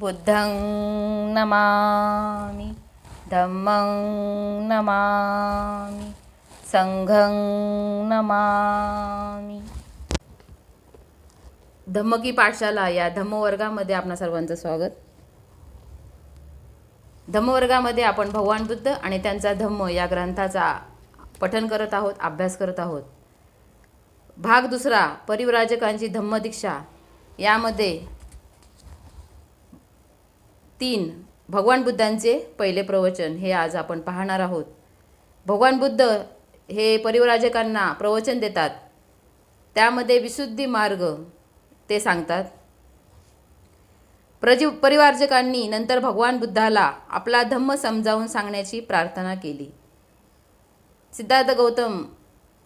बुद्धं नमामि, धम्मं नमामि, संघं नमामि। धम्म की पाठशाला या धम्मवर्गामध्ये आपणा सर्वांचं स्वागत। धम्मवर्गामध्ये आपण भगवान बुद्ध आणि त्यांचा धम्म या ग्रंथाचा पठन करत आहोत, अभ्यास करत आहोत। भाग दुसरा, परिव्राजकांची धम्मदीक्षा, यामध्ये 3 भगवान बुद्धांचे पहिले प्रवचन हे आज आपण पाहणार आहोत। भगवान बुद्ध हे परिव्राजकांना प्रवचन देतात, त्यामध्ये विशुद्धी मार्ग ते सांगतात। परिव्राजकांनी नंतर भगवान बुद्धाला आपला धम्म समजावून सांगण्याची प्रार्थना केली। सिद्धार्थ गौतम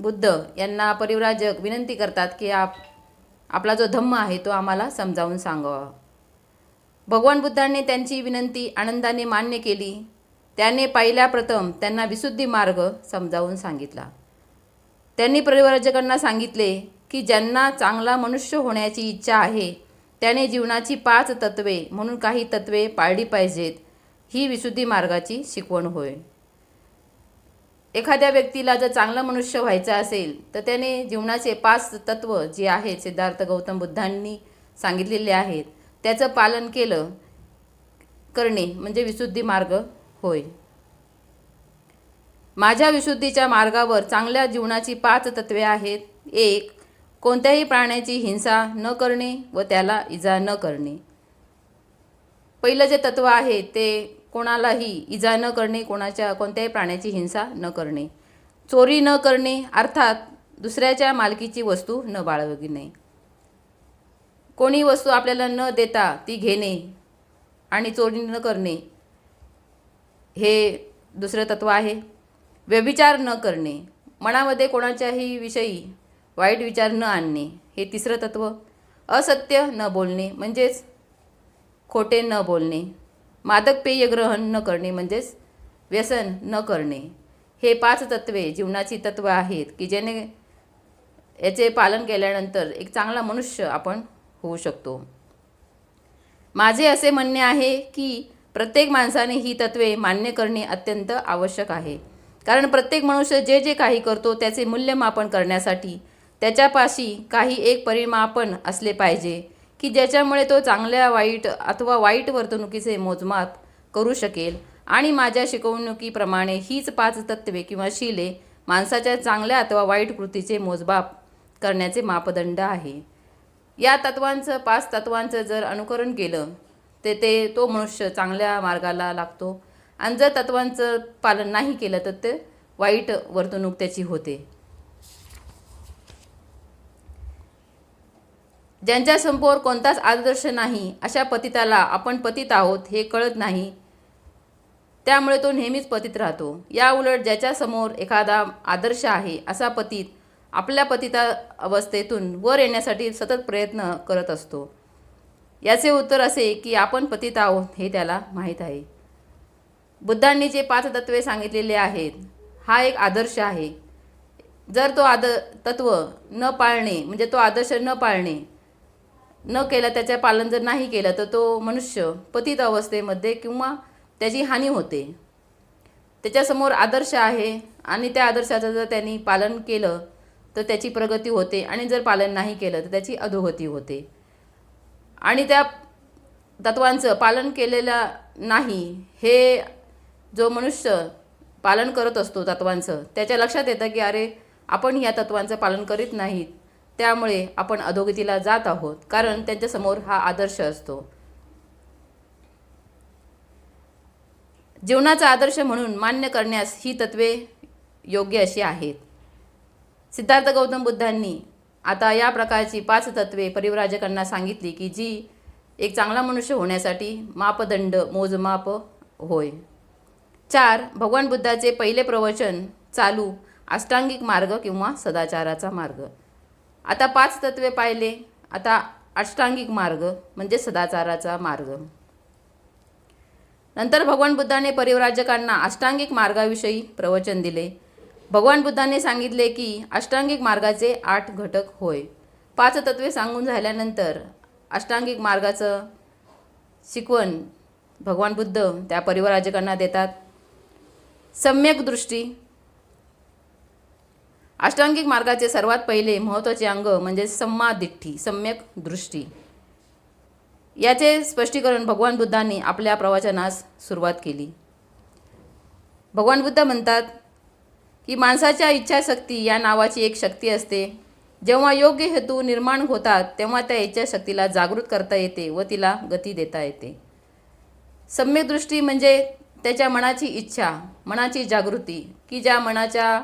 बुद्ध यांना परिव्राजक विनंती करतात की आपला जो धम्म आहे तो आम्हाला समजावून सांगावा। भगवान बुद्धांनी त्यांची विनंती आनंदाने मान्य केली। त्याने पहिल्या प्रथम त्यांना विशुद्धी मार्ग समजावून सांगितला। त्यांनी परिव्राजकांना सांगितले की ज्यांना चांगला मनुष्य होण्याची इच्छा आहे त्याने जीवनाची 5 तत्वे म्हणून काही तत्वे पाळली पाहिजेत, ही विशुद्धी मार्गाची शिकवण होय। एखाद्या व्यक्तीला जर चांगला मनुष्य व्हायचं असेल तर त्याने जीवनाचे 5 तत्व जे आहेत सिद्धार्थ गौतम बुद्धांनी सांगितलेले आहेत त्याचं पालन करणे म्हणजे विशुद्धी मार्ग होय। माझ्या विशुद्धीच्या मार्गावर चांगल्या जीवनाची 5 तत्वे आहेत। 1. कोणत्याही प्राण्याची हिंसा न करणे व त्याला इजा न करणे। पहिलं जे तत्व आहे ते कोणालाही इजा न करणे, कोणत्याही प्राण्याची हिंसा न करणे। चोरी न करणे, अर्थात दुसऱ्याच्या मालकीची वस्तू न बाळगणे। कोणी वस्तू आपल्याला न देता ती घेणे आणि चोरी न करणे हे दुसरे तत्व आहे। व्यभिचार न करणे, मनामध्ये कोणाच्याही विषयी वाईट विचार न आणणे हे तिसरं तत्व। असत्य न बोलणे म्हणजेच खोटे न बोलणे। मादक पेय ग्रहण न करणे म्हणजेच व्यसन न करणे। हे 5 तत्वे जीवनाची तत्व आहेत की ज्याने याचे पालन केल्यानंतर एक चांगला मनुष्य आपण होऊ शकतो। माझे असे म्हणणे आहे की प्रत्येक माणसाने ही तत्वे मान्य करणे अत्यंत आवश्यक आहे, कारण प्रत्येक मनुष्य जे जे काही करतो त्याचे मूल्यमापन करण्यासाठी त्याच्यापाशी काही एक परिमापन असले पाहिजे की ज्याच्यामुळे तो चांगल्या वाईट अथवा वाईट वर्तणुकीचे मोजमाप करू शकेल। आणि माझ्या शिकवणुकीप्रमाणे हीच 5 तत्वे किंवा शीले माणसाच्या चांगल्या अथवा वाईट कृतीचे मोजमाप करण्याचे मापदंड आहे। या 5 तत्वांचं जर अनुकरण केलं तर तो मनुष्य चांगल्या मार्गाला लागतो, आणि जर तत्वांचं पालन नाही केलं तर ते वाईट वर्तणूक त्याची होते। ज्यांच्यासमोर कोणताच आदर्श नाही अशा पतिताला आपण पतित आहोत हे कळत नाही, त्यामुळे तो नेहमीच पतित राहतो। या उलट ज्याच्यासमोर एखादा आदर्श आहे असा पतित आपल्या पतिता अवस्थेतून वर येण्यासाठी सतत प्रयत्न करत असतो। याचे उत्तर असे की आपण पतित आहोत हे त्याला माहीत आहे। बुद्धांनी जे 5 तत्वे सांगितलेले आहेत हा एक आदर्श आहे। जर तो तत्व न पाळणे म्हणजे तो आदर्श न पाळणे न केला, त्याचे पालन जर नाही केलं तर तो मनुष्य पतित अवस्थेमध्ये किंवा त्याची हानी होते। त्याच्यासमोर आदर्श आहे आणि त्या आदर्शाचं जर त्यांनी पालन केलं तर त्याची प्रगती होते, आणि जर पालन नाही केलं तर त्याची अधोगती होते। आणि त्या तत्वांचं पालन केलेलं नाही हे जो मनुष्य पालन करत असतो तत्वांचं, त्याच्या लक्षात येतं की अरे आपण या तत्वांचं पालन करीत नाहीत, त्यामुळे आपण अधोगतीला जात आहोत, कारण त्यांच्यासमोर हा आदर्श असतो। जीवनाचा आदर्श म्हणून मान्य करण्यास ही तत्वे योग्य अशी आहेत। सिद्धार्थ गौतम बुद्धांनी आता या प्रकारची 5 तत्वे परिव्राजकांना सांगितली की जी एक चांगला मनुष्य होण्यासाठी मापदंड मोजमाप होय। 4. भगवान बुद्धाचे पहिले प्रवचन चालू, अष्टांगिक मार्ग किंवा सदाचाराचा मार्ग। आता 5 तत्वे पाहिले, आता अष्टांगिक मार्ग म्हणजे सदाचाराचा मार्ग। नंतर भगवान बुद्धाने परिव्राजकांना अष्टांगिक मार्गाविषयी प्रवचन दिले। भगवान बुद्धाने सांगितले की अष्टांगिक मार्गाचे 8 घटक होय। 5 तत्वे सांगून झाल्यानंतर अष्टांगिक मार्गाचं शिकवण भगवान बुद्ध त्या परिव्राजकांना देतात. सम्यक दृष्टी. अष्टांगिक मार्गाचे सर्वात पहिले महत्त्वाचे अंग म्हणजे सम्मादिट्ठी, सम्यक दृष्टी. याचे स्पष्टीकरण भगवान बुद्धांनी आपल्या प्रवचनास सुरुवात केली. भगवान बुद्ध म्हणतात की माणसाच्या इच्छाशक्ती या नावाची एक शक्ती असते. जेव्हा योग्य हेतू निर्माण होतात तेव्हा त्या इच्छाशक्तीला जागृत करता येते व तिला गती देता येते. सम्यक दृष्टी म्हणजे त्याच्या मनाची इच्छा, मनाची जागृती, की ज्या मनाच्या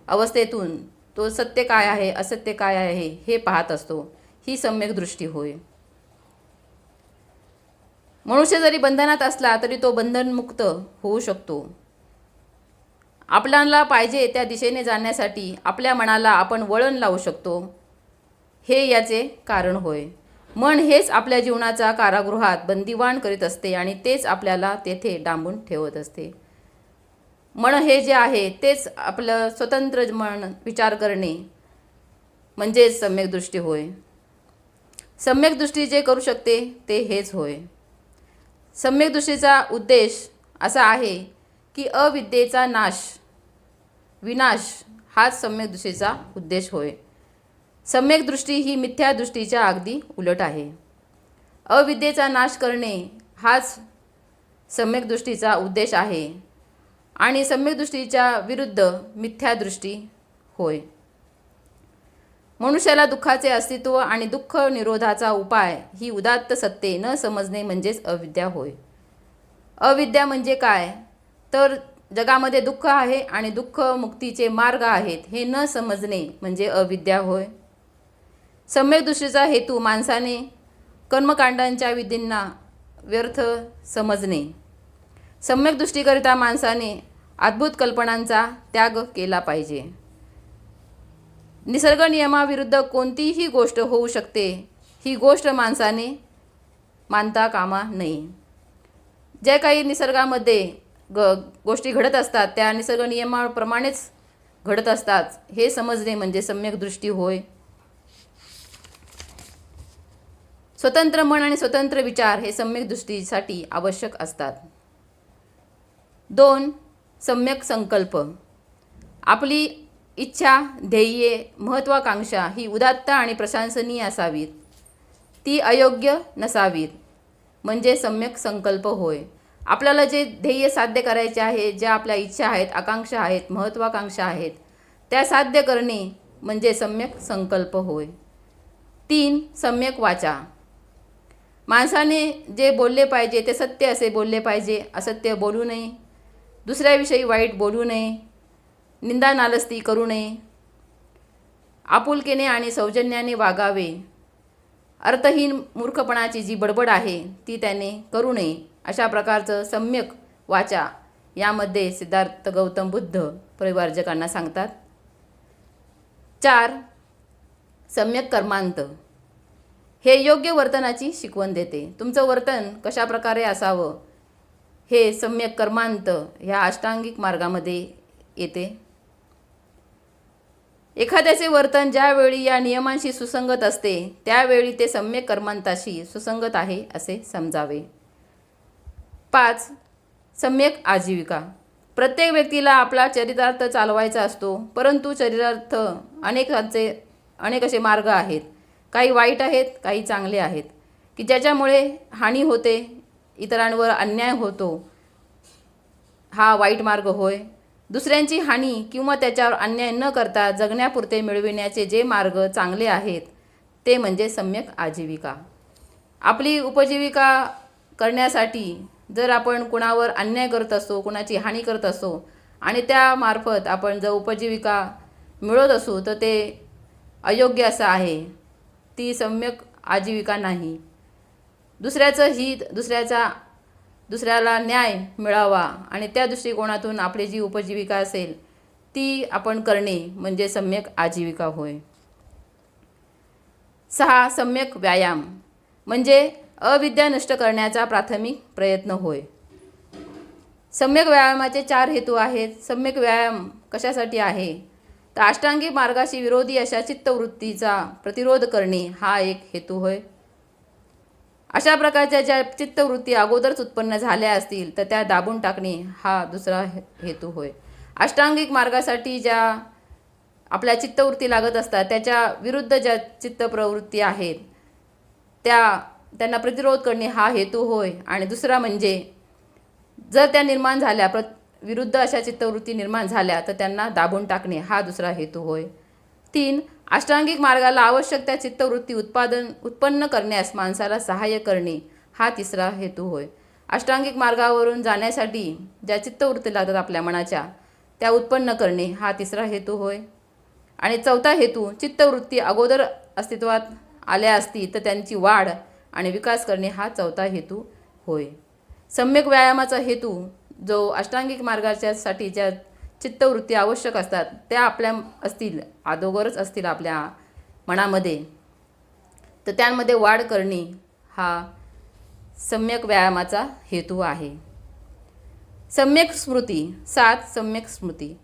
अवस्थेतून तो सत्य काय आहे असत्य काय आहे हे पाहत असतो, ही सम्यक दृष्टी होय. मनुष्य जरी बंधनात असला तरी तो बंधनमुक्त होऊ शकतो. आपल्याला पाहिजे त्या दिशेने जाण्यासाठी आपल्या मनाला आपण वळण लावू शकतो, हे याचे कारण होय. मन हेच आपल्या जीवनाचा कारागृहात बंदिवान करीत असते आणि तेच आपल्याला तेथे डांबून ठेवत असते. मन हे जे आहे तेच आपलं स्वतंत्र मन विचार करणे म्हणजेच सम्यक दृष्टी होय. सम्यक दृष्टी जे करू शकते ते हेच होय. सम्यक दृष्टीचा उद्देश असा आहे की अविद्येचा विनाश हाच सम्यक दृष्टीचा उद्देश होय. सम्यक दृष्टी ही मिथ्या दृष्टीच्या अगदी उलट आहे. अविद्येचा नाश करणे हाच सम्यक दृष्टीचा उद्देश आहे आणि सम्यक दृष्टीच्या विरुद्ध मिथ्या दृष्टी होय. मनुष्याला दुःखाचे अस्तित्व आणि दुःख निरोधाचा उपाय ही उदात्त सत्ये न समजणे म्हणजेच अविद्या होय. अविद्या म्हणजे काय तर जगामध्ये दुःख आहे आणि दुःख मुक्तीचे मार्ग आहेत हे न समजणे म्हणजे अविद्या होय. सम्यक दृष्टीचा हेतू माणसाने कर्मकांडांच्या विधींना व्यर्थ समजणे. सम्यक दृष्टीकरिता माणसाने अद्भुत कल्पनांचा त्याग केला पाहिजे. निसर्ग नियमाविरुद्ध कोणतीही गोष्ट होऊ शकते ही गोष्ट माणसाने मानता कामा नये. जे काही निसर्गामध्ये गोष्टी घडत असतात त्या निसर्ग नियमाप्रमाणेच घडत असतात हे समजणे म्हणजे सम्यक दृष्टी होय. स्वतंत्र मन आणि स्वतंत्र विचार हे सम्यक दृष्टीसाठी आवश्यक असतात. 2. सम्यक संकल्प. आपली इच्छा, ध्येये, महत्त्वाकांक्षा ही उदात्त आणि प्रशंसनीय असावीत, ती अयोग्य नसावीत म्हणजे सम्यक संकल्प होय. आपल्याला जे ध्येय साध्य करायचे आहे, ज्या आपल्या इच्छा आहेत, आकांक्षा आहेत, महत्त्वाकांक्षा आहेत त्या साध्य करणे म्हणजे सम्यक संकल्प होय. 3. सम्यक वाचा. माणसाने जे बोलले पाहिजे ते सत्य असे बोलले पाहिजे, असत्य बोलू नये, दुसऱ्याविषयी वाईट बोलू नये, निंदा नालस्ती करू नये, आपुलकीने आणि सौजन्याने वागावे, अर्थहीन मूर्खपणाची जी बडबड आहे ती त्याने करू नये. अशा प्रकारचं सम्यक वाचा यामध्ये सिद्धार्थ गौतम बुद्ध परिवारजकांना सांगतात. 4. सम्यक कर्मांत. हे योग्य वर्तनाची शिकवण देते. तुमचं वर्तन कशा प्रकारे असावं हे सम्यक कर्मांत ह्या अष्टांगिक मार्गामध्ये येते. एखाद्याचे वर्तन ज्यावेळी या नियमांशी सुसंगत असते त्यावेळी ते सम्यक कर्मांताशी सुसंगत आहे असे समजावे. 5. सम्यक आजीविका. प्रत्येक व्यक्तीला आपला चरितार्थ चालवायचा असतो, परंतु चरितार्थ अनेक असे मार्ग आहेत. काही वाईट आहेत, काही चांगले आहेत की ज्याच्यामुळे हानी होते, इतरांवर अन्याय होतो, हा वाईट मार्ग होय. दुसऱ्यांची हानी किंवा त्याच्यावर अन्याय न करता जगण्यापुरते मिळविण्याचे जे मार्ग चांगले आहेत ते म्हणजे सम्यक आजीविका. आपली उपजीविका करण्यासाठी जर आपण कुणावर अन्याय करत असतो, कुणाची हानी करत असतो आणि त्यामार्फत आपण जर उपजीविका मिळवत असू तर ते अयोग्य असं आहे, ती सम्यक आजीविका नाही. दुसऱ्याचं हित, दुसऱ्याला न्याय मिळावा आणि त्या दृष्टिकोनातून आपली जी उपजीविका असेल ती आपण करणे म्हणजे सम्यक आजीविका होय. 6. सम्यक व्यायाम म्हणजे अविद्या नष्ट करण्याचा प्राथमिक प्रयत्न होय. सम्यक व्यायामाचे 4 हेतू आहेत. सम्यक व्यायाम कशासाठी आहे तर अष्टांगिक मार्गाशी विरोधी अशा चित्तवृत्तीचा प्रतिरोध करणे हा एक हेतू होय. अशा प्रकारच्या ज्या चित्तवृत्ती अगोदरच उत्पन्न झाल्या असतील तर त्या दाबून टाकणे हा दुसरा हेतू होय. अष्टांगिक मार्गासाठी ज्या आपल्या चित्तवृत्ती लागत असतात त्याच्या विरुद्ध ज्या चित्तप्रवृत्ती आहेत त्यांना प्रतिरोध करणे हा हेतू होय. आणि दुसरा म्हणजे जर त्या निर्माण झाल्या विरुद्ध अशा चित्तवृत्ती निर्माण झाल्या तर त्यांना दाबून टाकणे हा दुसरा हेतू होय. 3. अष्टांगिक मार्गाला आवश्यक त्या चित्तवृत्ती उत्पन्न करण्यास माणसाला सहाय्य करणे हा तिसरा हेतू होय. अष्टांगिक मार्गावरून जाण्यासाठी ज्या चित्तवृत्ती लागतात आपल्या मनाच्या त्या उत्पन्न करणे हा तिसरा हेतू होय. आणि चौथा हेतू चित्तवृत्ती अगोदर अस्तित्वात आल्या असती तर त्यांची वाढ आणि विकास करणे हा चौथा हेतू होय. सम्यक व्यायामाचा हेतू जो अष्टांगिक मार्गाच्यासाठी ज्या चित्तवृत्ती आवश्यक असतात त्या आपल्या अगोदरच असतील आपल्या मनामध्ये तर त्यांमध्ये वाढ करणे हा सम्यक व्यायामाचा हेतू आहे. सम्यक स्मृती. 7. सम्यक स्मृती.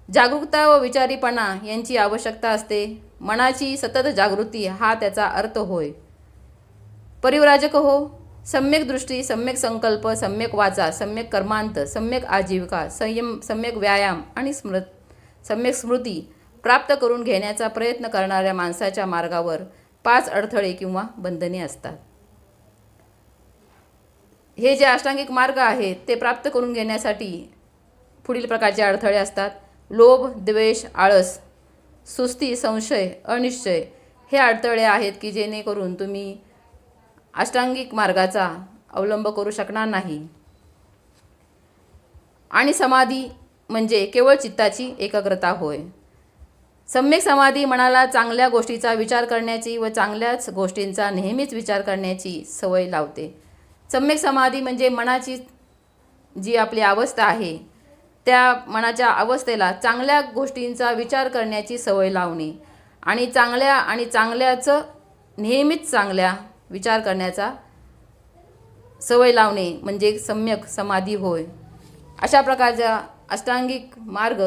जागरूकता व विचारीपणा यांची आवश्यकता असते. मनाची सतत जागृती हा त्याचा अर्थ होय. परिव्राजक हो. सम्यक दृष्टी, सम्यक संकल्प, सम्यक वाचा, सम्यक कर्मांत, सम्यक आजीविका, सम्यक व्यायाम आणि सम्यक स्मृती प्राप्त करून घेण्याचा प्रयत्न करणाऱ्या माणसाच्या मार्गावर 5 अडथळे किंवा बंधने असतात. हे जे अष्टांगिक मार्ग आहेत ते प्राप्त करून घेण्यासाठी पुढील प्रकारचे अडथळे असतात. लोभ, द्वेष, आळस, सुस्ती, संशय, अनिश्चय हे अडथळे आहेत की जेणेकरून तुम्ही अष्टांगिक मार्गाचा अवलंब करू शकणार नाही. आणि समाधी म्हणजे केवळ चित्ताची एकाग्रता होय. सम्यक समाधी मनाला चांगल्या गोष्टीचा विचार करण्याची व चांगल्याच गोष्टींचा नेहमीच विचार करण्याची सवय लावते. सम्यक समाधी म्हणजे मनाची जी आपली अवस्था आहे त्या मनाच्या अवस्थेला चांगल्या गोष्टींचा विचार करण्याची सवय लावणे आणि चांगल्याचं नेहमीच चांगल्या विचार करण्याचा सवय लावणे म्हणजे सम्यक समाधी होय. अशा प्रकारचा अष्टांगिक मार्ग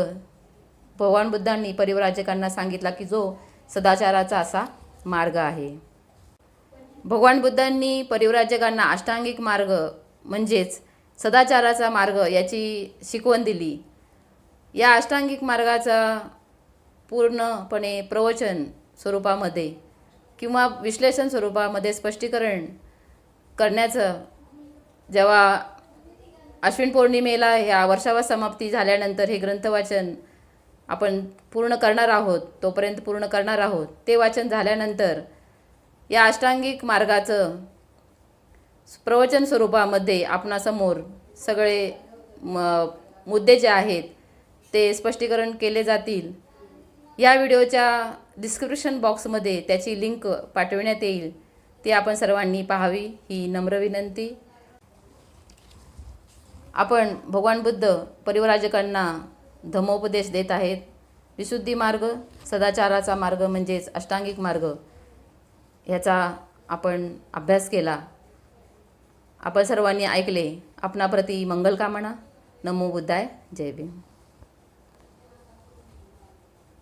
भगवान बुद्धांनी परिव्राजकांना सांगितला की जो सदाचाराचा असा मार्ग आहे. भगवान बुद्धांनी परिव्राजकांना अष्टांगिक मार्ग म्हणजेच सदाचाराचा मार्ग याची शिकवण दिली. या अष्टांगिक मार्गाचा पूर्णपणे प्रवचन स्वरूपामध्ये किंवा विश्लेषण स्वरूपामध्ये स्पष्टीकरण करण्याचं जेव्हा अश्विन पौर्णिमेला ह्या वर्षावर समाप्ती झाल्यानंतर हे ग्रंथवाचन आपण पूर्ण करणार आहोत तोपर्यंत पूर्ण करणार आहोत. ते वाचन झाल्यानंतर या अष्टांगिक मार्गाचं प्रवचन स्वरूपामध्ये आपणासमोर सगळे मुद्दे जे आहेत ते स्पष्टीकरण केले जातील. या व्हिडिओच्या डिस्क्रिप्शन बॉक्समध्ये त्याची लिंक पाठविण्यात येईल. ती आपण सर्वांनी पाहावी ही नम्र विनंती. आपण भगवान बुद्ध परिव्राजकांना धम्मोपदेश देत आहेत. विशुद्धी मार्ग, सदाचाराचा मार्ग म्हणजेच अष्टांगिक मार्ग ह्याचा आपण अभ्यास केला. आपण सर्वांनी ऐकले. आपणाप्रती मंगलकामना. नमो बुद्धाय. जय भीम.